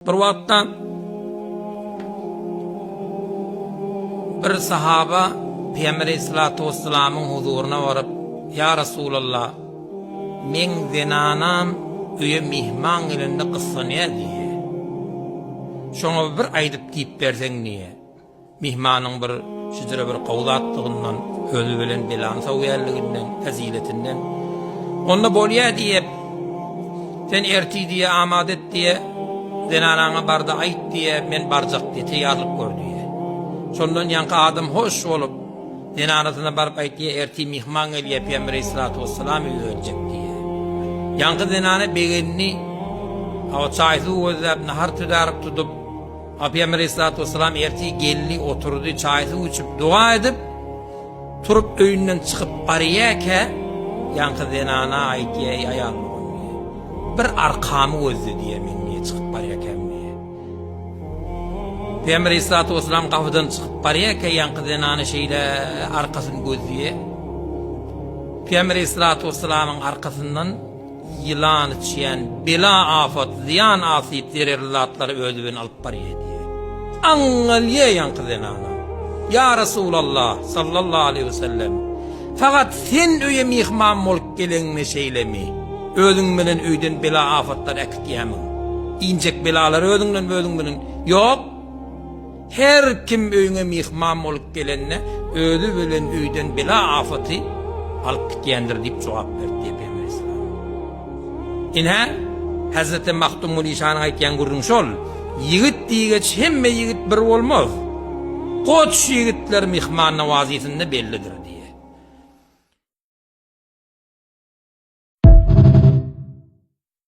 Bir wagtda bir sahaba Peygamber Aleyhissalatu vesselam'ın huzuruna varıp, "Ya Resulallah, men zenanam öye mihman elinde kıssanıya" diye. Şoňa bir aýdyp diýip berseň niye? Mihmanyň bir şüjere bir gowlatlygyndan, ölü bilen belan sowýarlygynyň, faziletinden. Onda bolýa diýip, sen erti diye amad et diye, zenanaňa barda aýt diye, men barjak diye teýýarlyk gör diye. Şondan ýanky adam hoş bolup, zenanasyna barıp aýt diye, erti mihman elýär Peygamber Aleyhissalatu vesselam öýüjek diye. Ýanky zenana begenini awa çaýsy özläp nahar tüdärik tutup, Peygamber Aleyhissalatu vesselam erti geldi, oturdy, çaýsy içip, dua edip, turup öýünden çykyp barýarke, ýanky zenana aýt diye aýal bir arkamy özdi diye men niye çykyp barýarken diye. Peygamber Aleyhissalatu vesselam gapydan çykyp barýarken ýanky zenana şeýle arkasyny gözdiýe. Peygamber Aleyhissalatu vesselamyň arkasyndan yılan içýän bela afat, ziyan asyp dererlatlary özü bilen alyp barýar diye. Aňalýa ýanky zenana. Ya Resulallah sallallahu aleyhi ve sellem, fakat sen öýe mihman bolup gelenmi şeýlemi? Özüň bilen öýden bela afatlar ekdiýämiň. İnjek belalar özüň bilen ýok. Her kim öýüňe mihman bolup gelenne özü bilen öýden bela afaty alyp gitýändir diýip jogap berdi Peygamber Islam. Ine Hazreti Mahdumul İşan aýtýan gurrun şol, yigit diýgeç hemme yigit bir bolmaz. Goç yigitler mihman nawazysynda bellidir.